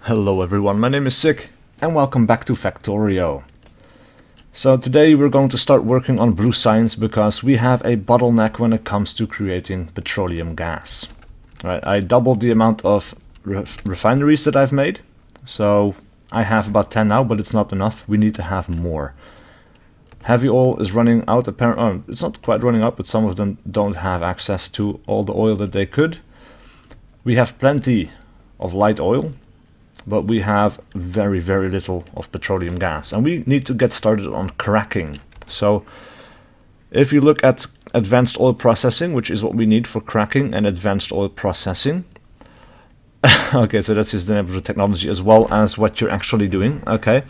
Hello everyone, my name is SiC and welcome back to Factorio. So today we're going to start working on blue science because we have a bottleneck when it comes to creating petroleum gas. Right, I doubled the amount of refineries that I've made, so I have about 10 now, but it's not enough. We need to have more. Heavy oil is running out, apparently. It's not quite running out, but some of them don't have access to all the oil that they could. We have plenty of light oil, but we have very little of petroleum gas, and we need to get started on cracking. So if you look at advanced oil processing, which is what we need for cracking and advanced oil processing, okay, so that's just the name of the technology as well as what you're actually doing. Okay,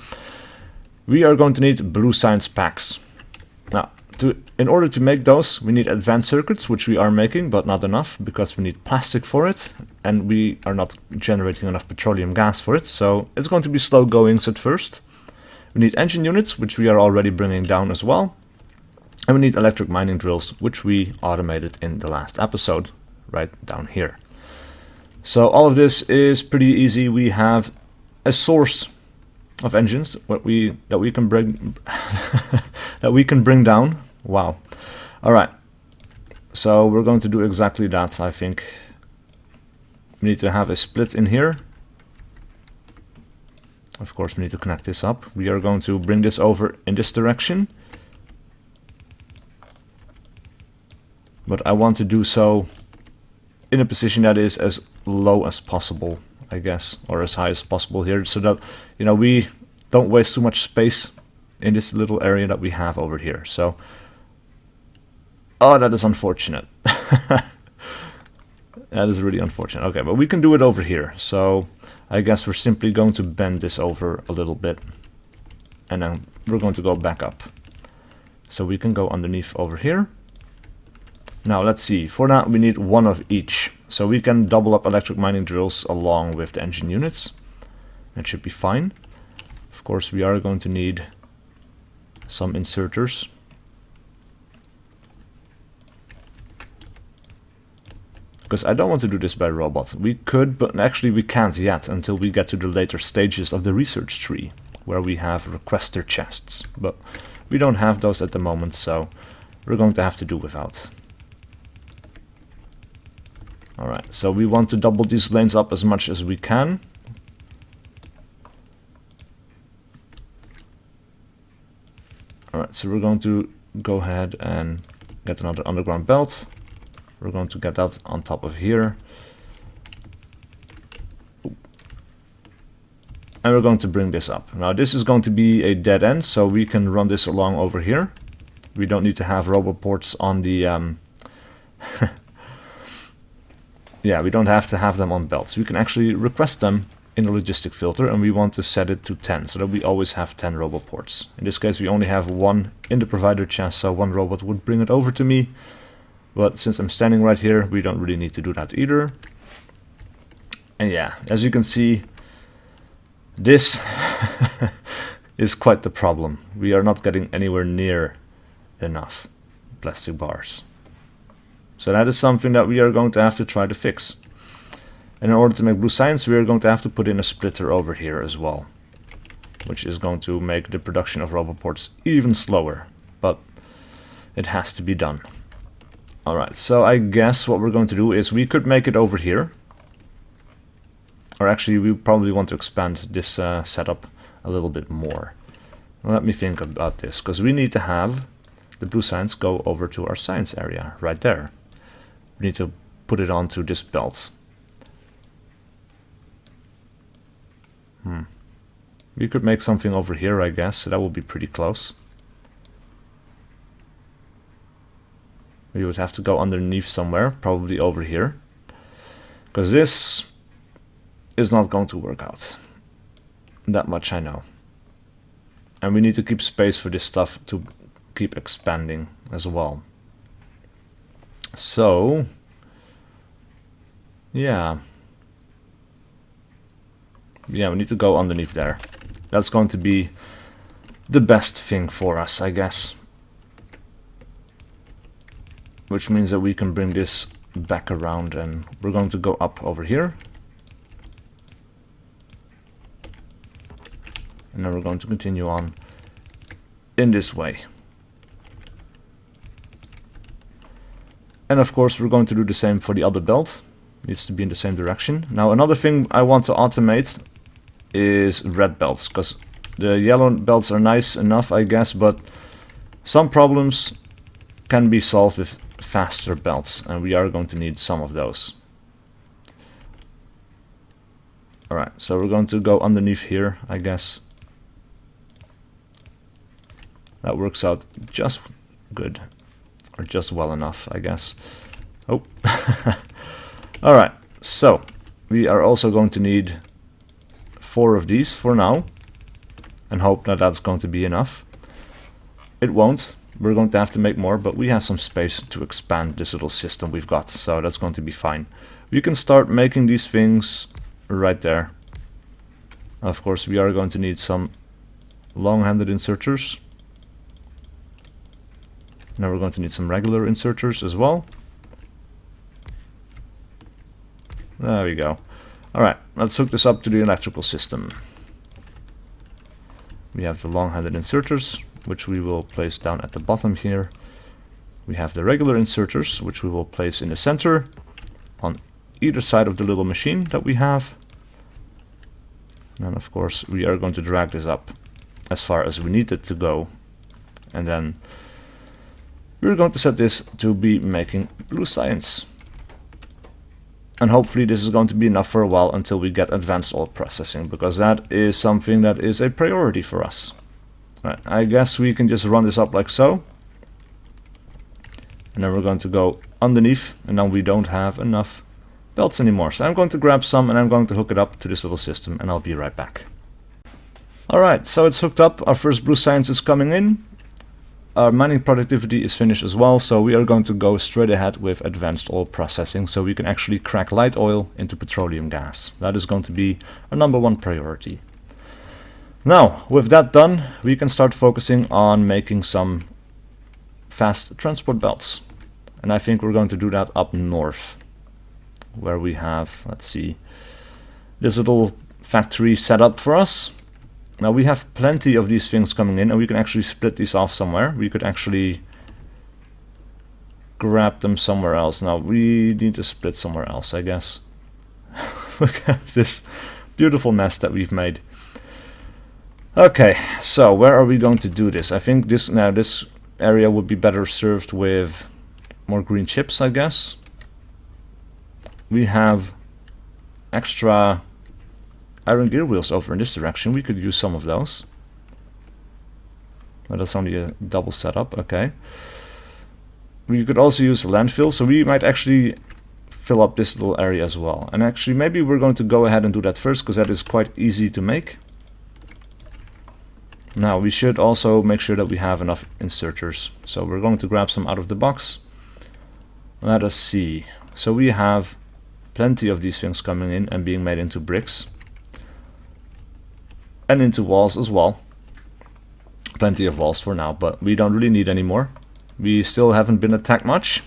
we are going to need blue science packs. Now, in order to make those, we need advanced circuits, which we are making, but not enough because we need plastic for it, and we are not generating enough petroleum gas for it, so it's going to be slow goings at first. We need engine units, which we are already bringing down as well, and we need electric mining drills, which we automated in the last episode, right down here. So all of this is pretty easy. We have a source of engines that we can bring that we can bring down. Wow. All right. So we're going to do exactly that. I think we need to have a split in here. Of course, we need to connect this up. We are going to bring this over in this direction, but I want to do so in a position that is as low as possible, I guess, or as high as possible here, so that, you know, we don't waste too much space in this little area that we have over here. So, oh, that is unfortunate. That is really unfortunate. Okay, but we can do it over here. So I guess we're simply going to bend this over a little bit, and then we're going to go back up. So we can go underneath over here. Now let's see, for that we need one of each. So we can double up electric mining drills along with the engine units. That should be fine. Of course, we are going to need some inserters. Because I don't want to do this by robot. We could, but actually we can't yet until we get to the later stages of the research tree, where we have requester chests. But we don't have those at the moment, so we're going to have to do without. Alright, so we want to double these lanes up as much as we can. Alright, so we're going to go ahead and get another underground belt. We're going to get that on top of here. And we're going to bring this up. Now this is going to be a dead end, so we can run this along over here. We don't need to have roboports on the... yeah, we don't have to have them on belts. We can actually request them in the logistic filter, and we want to set it to 10, so that we always have 10 roboports. In this case, we only have one in the provider chest, so one robot would bring it over to me. But since I'm standing right here, we don't really need to do that either. And yeah, as you can see, this is quite the problem. We are not getting anywhere near enough plastic bars. So that is something that we are going to have to try to fix. And in order to make blue science, we are going to have to put in a splitter over here as well, which is going to make the production of roboports even slower, but it has to be done. Alright, so I guess what we're going to do is we could make it over here. Or actually, we probably want to expand this setup a little bit more. Let me think about this, because we need to have the blue science go over to our science area, right there. We need to put it onto this belt. We could make something over here, I guess, so that would be pretty close. We would have to go underneath somewhere, probably over here, because this is not going to work out. That much I know. And we need to keep space for this stuff to keep expanding as well. So, yeah, we need to go underneath there. That's going to be the best thing for us, I guess. Which means that we can bring this back around, and we're going to go up over here. And then we're going to continue on in this way. And of course we're going to do the same for the other belt. Needs to be in the same direction. Now another thing I want to automate is red belts, because the yellow belts are nice enough, I guess, but some problems can be solved with faster belts, and we are going to need some of those. Alright, so we're going to go underneath here, I guess. That works out just good, or just well enough, I guess. Oh, alright, so we are also going to need 4 of these for now, and hope that that's going to be enough. It won't. We're going to have to make more, but we have some space to expand this little system we've got, so that's going to be fine. We can start making these things right there. Of course, we are going to need some long-handed inserters. Now we're going to need some regular inserters as well. There we go. Alright, let's hook this up to the electrical system. We have the long-handed inserters, which we will place down at the bottom here. We have the regular inserters, which we will place in the center on either side of the little machine that we have. And of course we are going to drag this up as far as we need it to go. And then we're going to set this to be making blue science. And hopefully this is going to be enough for a while until we get advanced oil processing, because that is something that is a priority for us. Right, I guess we can just run this up like so. And then we're going to go underneath, and now we don't have enough belts anymore. So I'm going to grab some and I'm going to hook it up to this little system, and I'll be right back. Alright, so it's hooked up. Our first blue science is coming in. Our mining productivity is finished as well, so we are going to go straight ahead with advanced oil processing, so we can actually crack light oil into petroleum gas. That is going to be our #1 priority. Now, with that done, we can start focusing on making some fast transport belts. And I think we're going to do that up north, where we have, let's see, this little factory set up for us. Now we have plenty of these things coming in, and we can actually split these off somewhere. We could actually grab them somewhere else. Now we need to split somewhere else, I guess. Look at this beautiful mess that we've made. Okay, so where are we going to do this? I think this area would be better served with more green chips, I guess. We have extra iron gear wheels over in this direction. We could use some of those. But that's only a double setup, okay. We could also use a landfill, so we might actually fill up this little area as well. And actually maybe we're going to go ahead and do that first, because that is quite easy to make. Now we should also make sure that we have enough inserters. So we're going to grab some out of the box. Let us see. So we have plenty of these things coming in and being made into bricks. And into walls as well. Plenty of walls for now, but we don't really need any more. We still haven't been attacked much,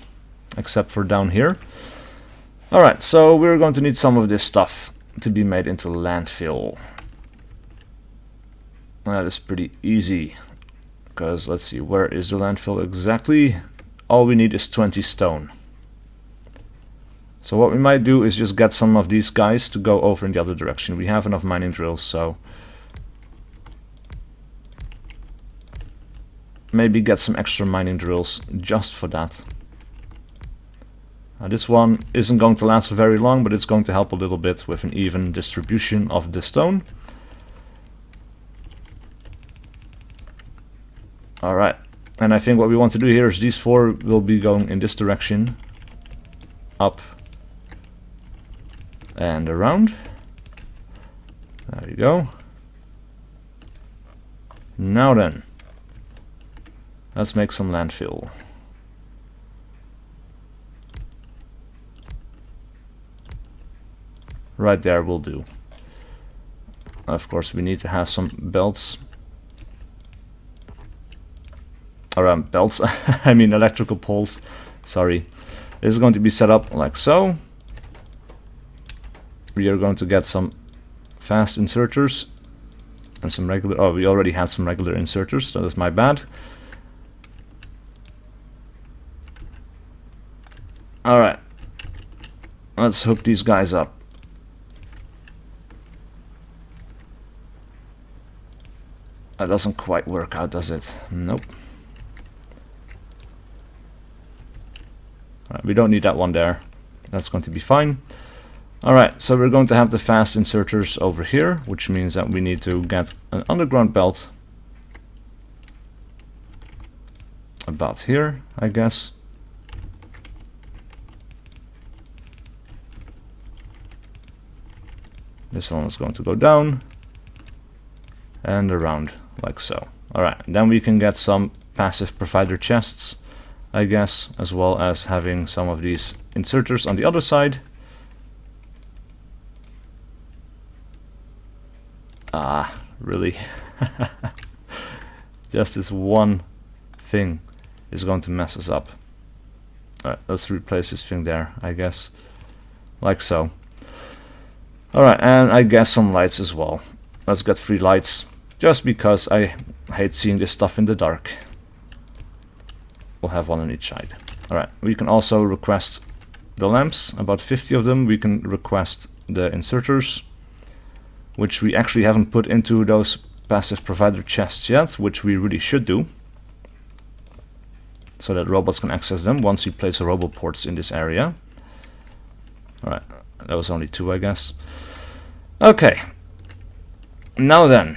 except for down here. Alright, so we're going to need some of this stuff to be made into landfill. That is pretty easy, because let's see, where is the landfill exactly? All we need is 20 stone. So what we might do is just get some of these guys to go over in the other direction. We have enough mining drills, so maybe get some extra mining drills just for that. This one isn't going to last very long, but it's going to help a little bit with an even distribution of the stone. Alright, and I think what we want to do here is these 4 will be going in this direction, up and around. There you go. Now then, let's make some landfill. Right there will do. Of course we need to have some belts. Or belts, I mean electrical poles. Sorry. This is going to be set up like so. We are going to get some fast inserters and some regular, oh, we already had some regular inserters, so that's my bad. Alright, let's hook these guys up. That doesn't quite work out, does it? Nope. Alright, we don't need that one there. That's going to be fine. Alright, so we're going to have the fast inserters over here, which means that we need to get an underground belt about here, I guess. This one is going to go down and around like so. Alright, then we can get some passive provider chests, I guess, as well as having some of these inserters on the other side. Ah, really? Just this one thing is going to mess us up. Alright, let's replace this thing there, I guess. Like so. Alright, and I guess some lights as well. Let's get 3 lights, just because I hate seeing this stuff in the dark. We'll have one on each side. Alright, we can also request the lamps, about 50 of them. We can request the inserters, which we actually haven't put into those passive provider chests yet, which we really should do, so that robots can access them once we place robot ports in this area. Alright, that was only 2, I guess. Okay, now then,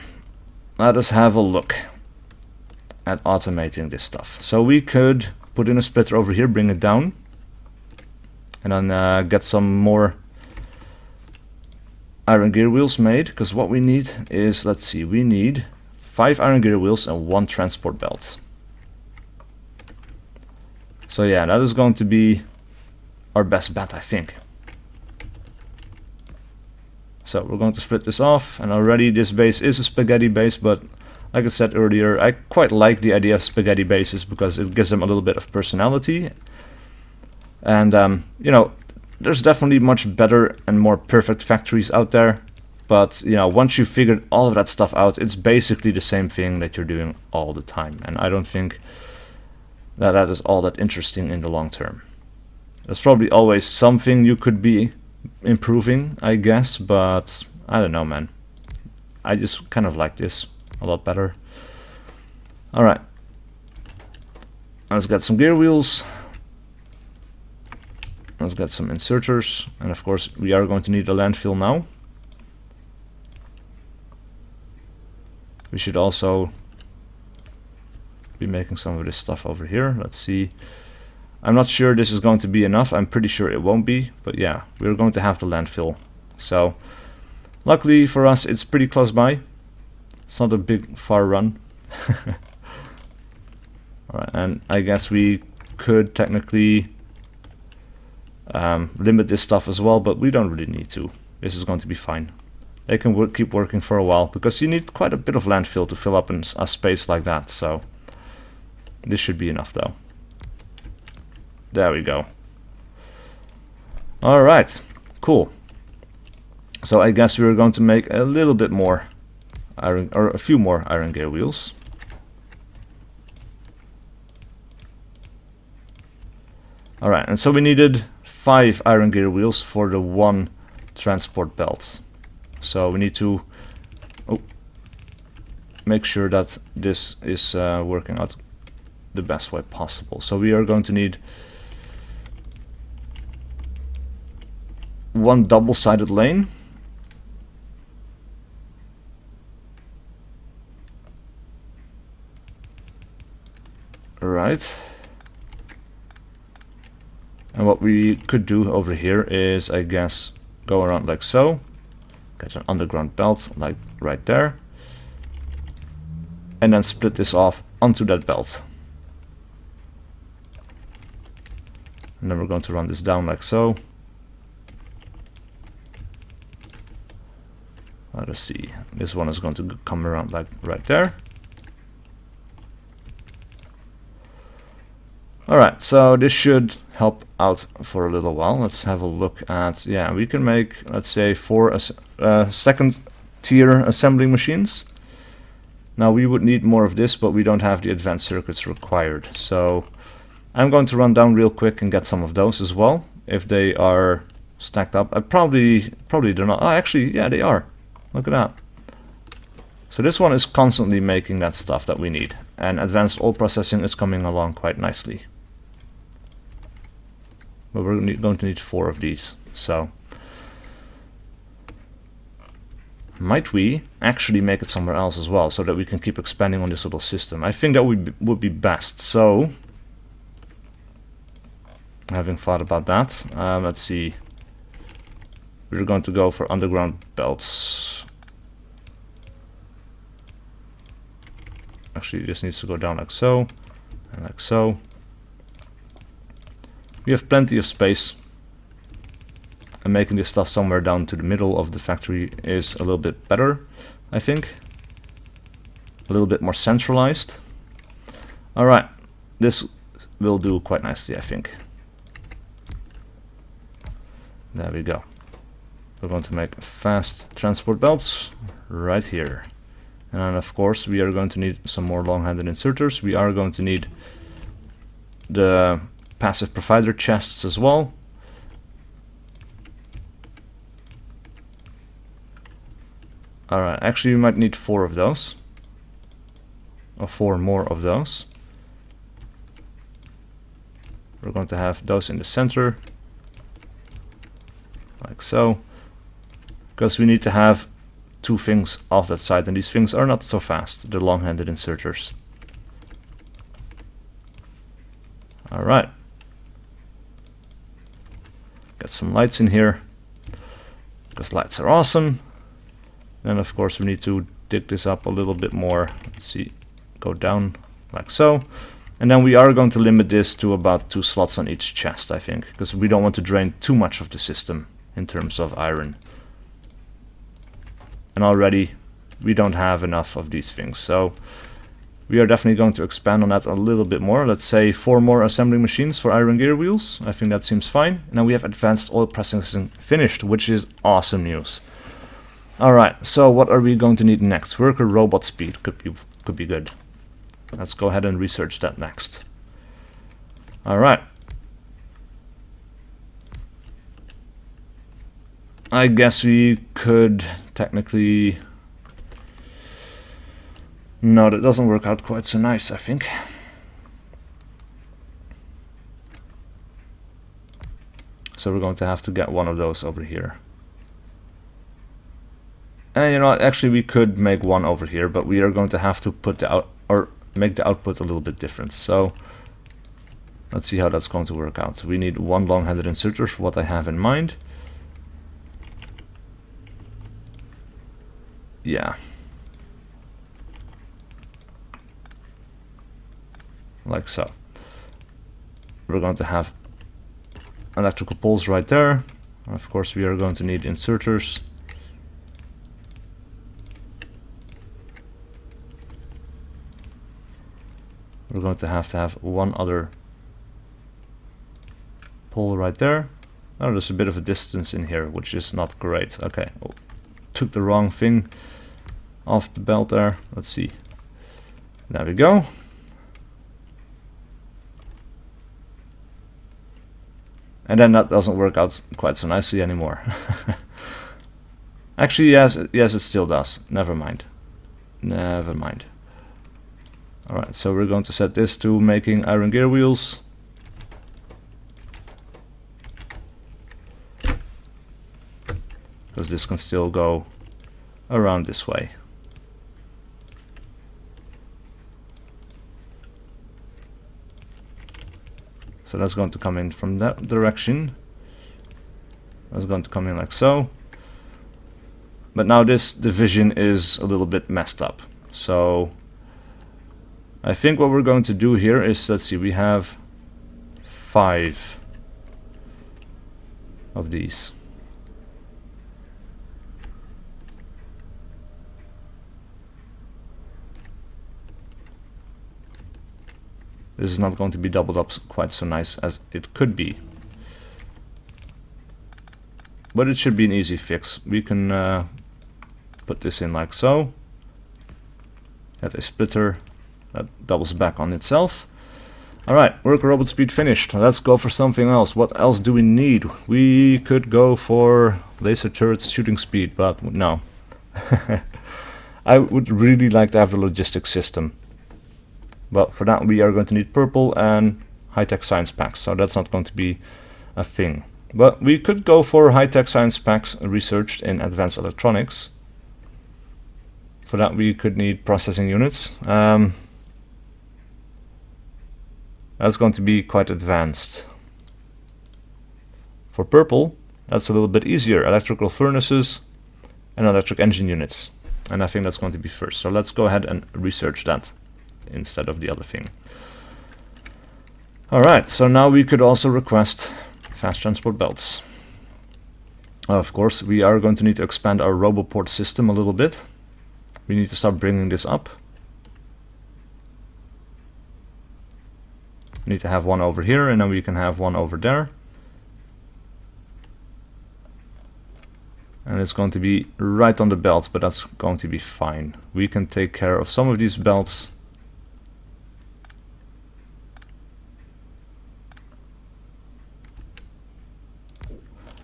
let us have a look at automating this stuff. So we could put in a splitter over here, bring it down, and then get some more iron gear wheels made, because what we need is, let's see, we need 5 iron gear wheels and 1 transport belt. So yeah, that is going to be our best bet, I think. So we're going to split this off, and already this base is a spaghetti base, but like I said earlier, I quite like the idea of spaghetti bases because it gives them a little bit of personality. And you know, there's definitely much better and more perfect factories out there, but you know, once you've figured all of that stuff out, it's basically the same thing that you're doing all the time, and I don't think that that is all that interesting in the long term. There's probably always something you could be improving, I guess, but I don't know, man. I just kind of like this a lot better. Alright, let's get some gear wheels. Let's get some inserters, and of course we are going to need a landfill now. We should also be making some of this stuff over here. Let's see. I'm not sure this is going to be enough. I'm pretty sure it won't be, but yeah, we're going to have the landfill. So luckily for us, it's pretty close by. It's not a big far run. Alright, and I guess we could technically limit this stuff as well, but we don't really need to. This is going to be fine. They can keep working for a while, because you need quite a bit of landfill to fill up a space like that, so this should be enough though. There we go. Alright, cool. So I guess we're going to make a little bit more iron, or a few more iron gear wheels. Alright, and so we needed 5 iron gear wheels for the 1 transport belt. So we need to make sure that this is working out the best way possible. So we are going to need 1 double-sided lane. Right. And what we could do over here is, I guess, go around like so. Get an underground belt like right there. And then split this off onto that belt. And then we're going to run this down like so. Let us see. This one is going to come around like right there. Alright, so this should help out for a little while. Let's have a look at, yeah, we can make, let's say, 4 second tier assembling machines. Now we would need more of this, but we don't have the advanced circuits required. So I'm going to run down real quick and get some of those as well. If they are stacked up, probably they're not. Oh, actually, yeah, they are. Look at that. So this one is constantly making that stuff that we need. And advanced oil processing is coming along quite nicely. But we're going to need 4 of these. So might we actually make it somewhere else as well, so that we can keep expanding on this little system? I think that would be best. So having thought about that, let's see. We're going to go for underground belts. Actually, this needs to go down like so, and like so. We have plenty of space, and making this stuff somewhere down to the middle of the factory is a little bit better, I think. A little bit more centralized. Alright, this will do quite nicely, I think. There we go. We're going to make fast transport belts right here. And then of course we are going to need some more long-handed inserters. We are going to need the passive provider chests as well. Alright, actually we might need 4 of those. Or 4 more of those. We're going to have those in the center. Like so. Because we need to have 2 things off that side, and these things are not so fast, the long-handed inserters. Alright. Got some lights in here, because lights are awesome. Then of course we need to dig this up a little bit more. Let's see, go down like so. And then we are going to limit this to about 2 slots on each chest, I think, because we don't want to drain too much of the system in terms of iron. And already we don't have enough of these things, so we are definitely going to expand on that a little bit more. Let's say 4 more assembling machines for iron gear wheels. I think that seems fine. Now we have advanced oil processing finished, which is awesome news. Alright, so what are we going to need next? Worker robot speed could be good. Let's go ahead and research that next. Alright. I guess we could technically... No, that doesn't work out quite so nice, I think. So we're going to have to get one of those over here. And you know what, actually we could make one over here, but we are going to have to put the make the output a little bit different. So let's see how that's going to work out. So we need 1 long-handed inserter for what I have in mind. Yeah. Like so. We're going to have electrical poles right there. Of course we are going to need inserters. We're going to have one other pole right there. Oh, there's a bit of a distance in here, which is not great. Okay, oh, took the wrong thing off the belt there. Let's see. There we go. And then that doesn't work out quite so nicely anymore. Actually, yes, it still does. Never mind. Never mind. Alright, so we're going to set this to making iron gear wheels. Because this can still go around this way. So that's going to come in from that direction. That's going to come in like so. But now this division is a little bit messed up. So I think what we're going to do here is, let's see, we have 5 of these. This is not going to be doubled up quite so nice as it could be. But it should be an easy fix. We can put this in like so. Add a splitter that doubles back on itself. Alright, work robot speed finished. Let's go for something else. What else do we need? We could go for laser turrets shooting speed, but no. I would really like to have the logistics system. But for that we are going to need purple and high-tech science packs, so that's not going to be a thing. But we could go for high-tech science packs researched in advanced electronics. For that we could need processing units. That's going to be quite advanced. For purple, that's a little bit easier. Electrical furnaces and electric engine units. And I think that's going to be first. So let's go ahead and research that instead of the other thing. Alright, so now we could also request fast transport belts. Of course, we are going to need to expand our roboport system a little bit. We need to start bringing this up. We need to have one over here, and then we can have one over there. And it's going to be right on the belt, but that's going to be fine. We can take care of some of these belts.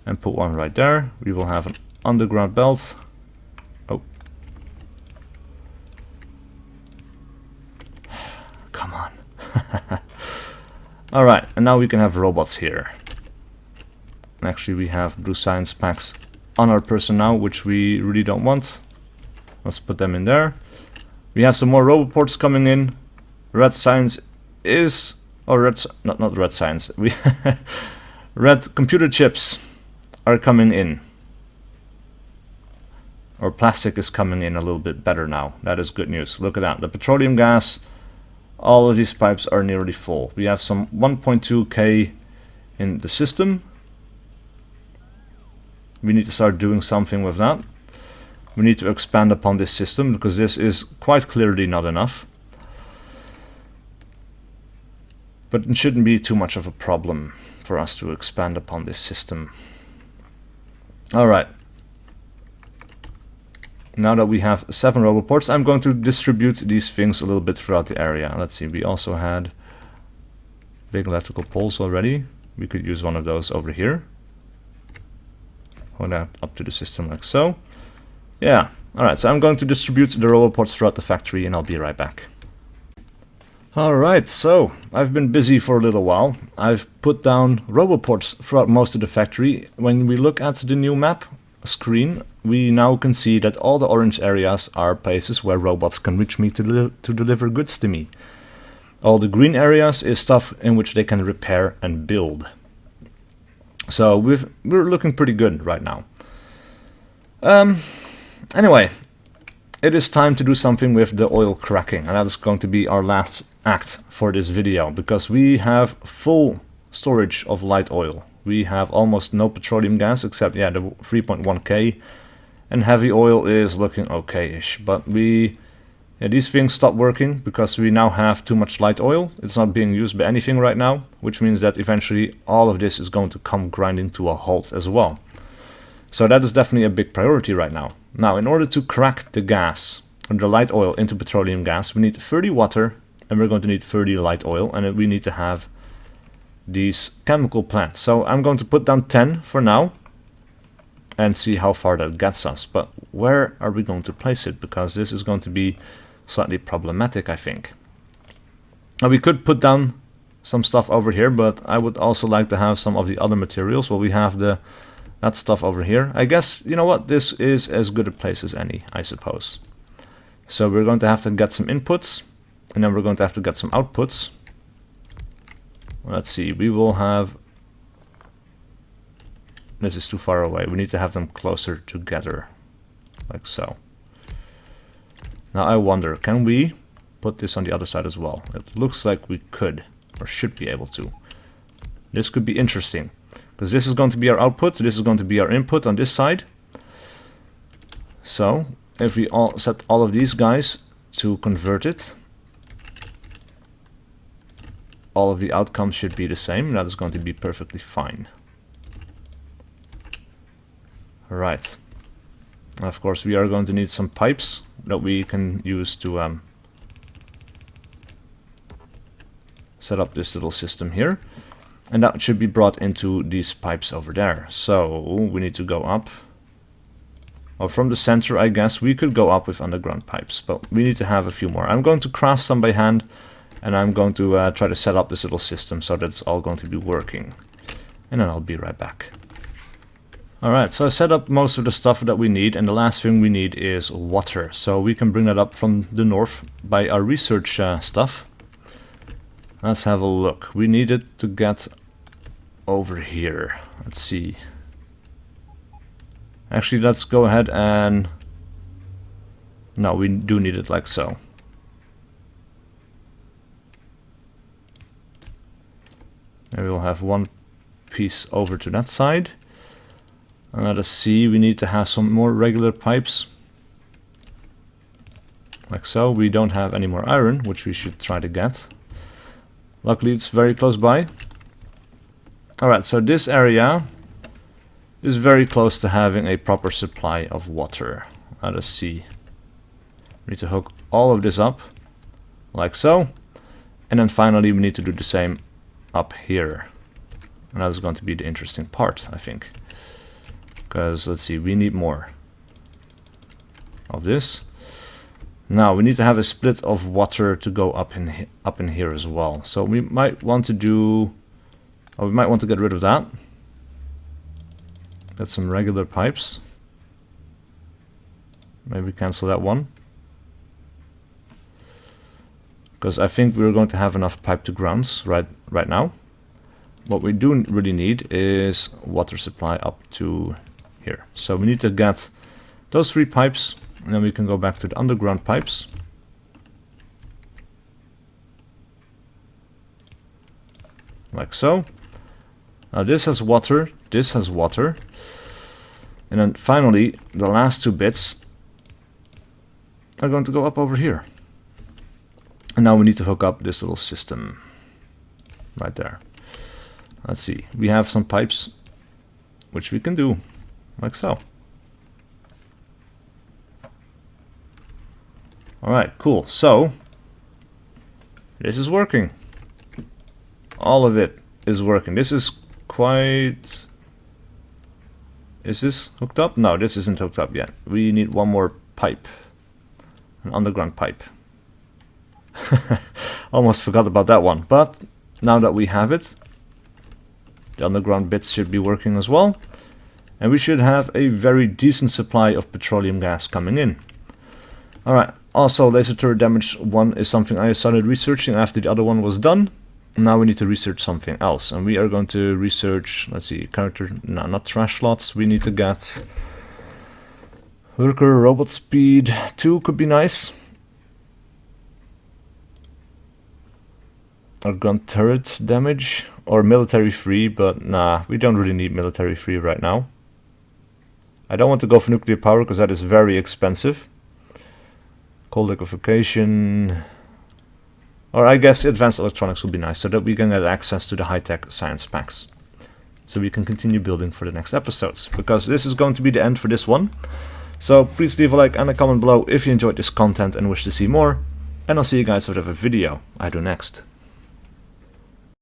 And put one right there. We will have an underground belt. Oh. Come on. Alright, and now we can have robots here. Actually, we have blue science packs on our person now, which we really don't want. Let's put them in there. We have some more roboports coming in. Red science is... or not red science. We red computer chips are coming in. Or plastic is coming in a little bit better now. That is good news. Look at that. The petroleum gas, all of these pipes are nearly full. We have some 1.2k in the system. We need to start doing something with that. We need to expand upon this system because this is quite clearly not enough. But it shouldn't be too much of a problem for us to expand upon this system. Alright. Now that we have 7 roboports, I'm going to distribute these things a little bit throughout the area. Let's see, we also had big electrical poles already. We could use one of those over here. Hold that up to the system like so. Yeah, alright, so I'm going to distribute the roboports throughout the factory and I'll be right back. Alright, so I've been busy for a little while. I've put down roboports throughout most of the factory. When we look at the new map screen, we now can see that all the orange areas are places where robots can reach me to deliver goods to me. All the green areas is stuff in which they can repair and build. So we're looking pretty good right now. Anyway, it is time to do something with the oil cracking, and that is going to be our last act for this video, because we have full storage of light oil. We have almost no petroleum gas except, yeah, the 3.1k, and heavy oil is looking okay-ish, but these things stop working because we now have too much light oil. It's not being used by anything right now, which means that eventually all of this is going to come grinding to a halt as well. So that is definitely a big priority right now. Now, in order to crack the gas, or the light oil into petroleum gas, we need 30 water, and we're going to need 30 light oil, and we need to have these chemical plants. So I'm going to put down 10 for now and see how far that gets us. But where are we going to place it? Because this is going to be slightly problematic, I think. Now we could put down some stuff over here, but I would also like to have some of the other materials. Well, we have that stuff over here. I guess, you know what, this is as good a place as any, I suppose. So we're going to have to get some inputs, and then we're going to have to get some outputs. Let's see, we will have... This is too far away. We need to have them closer together, like so. Now I wonder, can we put this on the other side as well? It looks like we could, or should be able to. This could be interesting, because this is going to be our output, this is going to be our input on this side. So, if we all set all of these guys to convert it, all of the outcomes should be the same. That is going to be perfectly fine. Right. Of course, we are going to need some pipes that we can use to set up this little system here, and that should be brought into these pipes over there. So we need to go up. Or from the center, I guess we could go up with underground pipes, but we need to have a few more. I'm going to craft some by hand, and I'm going to try to set up this little system so that it's all going to be working. And then I'll be right back. Alright, so I set up most of the stuff that we need, and the last thing we need is water. So we can bring that up from the north by our research stuff. Let's have a look. We need it to get over here. Let's see. Actually, let's go ahead and... No, we do need it like so. And we'll have one piece over to that side. And let us see, we need to have some more regular pipes. Like so. We don't have any more iron, which we should try to get. Luckily, it's very close by. Alright, so this area is very close to having a proper supply of water. Let us see. We need to hook all of this up, like so. And then finally we need to do the same up here. And that's going to be the interesting part, I think. Because, let's see, we need more of this. Now, we need to have a split of water to go up in here as well. So we might want to do... Or we might want to get rid of that. Get some regular pipes. Maybe cancel that one. Because I think we're going to have enough pipe to grounds right now. What we do really need is water supply up to here. So we need to get those 3 pipes, and then we can go back to the underground pipes. Like so. Now this has water, this has water. And then finally, the last 2 bits are going to go up over here. And now we need to hook up this little system right there. Let's see, we have some pipes, which we can do, like so. Alright, cool. So, this is working. All of it is working. This is quite... Is this hooked up? No, this isn't hooked up yet. We need one more pipe. An underground pipe. Almost forgot about that one. But now that we have it, the underground bits should be working as well. And we should have a very decent supply of petroleum gas coming in. Alright, also laser turret damage 1 is something I started researching after the other one was done. Now we need to research something else, and we are going to research, let's see, character, no, not trash slots. We need to get worker robot speed 2 could be nice. Or gun turret damage, or military free, but nah, we don't really need military free right now. I don't want to go for nuclear power because that is very expensive. Cold liquefaction. Or I guess advanced electronics will be nice so that we can get access to the high-tech science packs. So we can continue building for the next episodes. Because this is going to be the end for this one. So please leave a like and a comment below if you enjoyed this content and wish to see more. And I'll see you guys for whatever video I do next.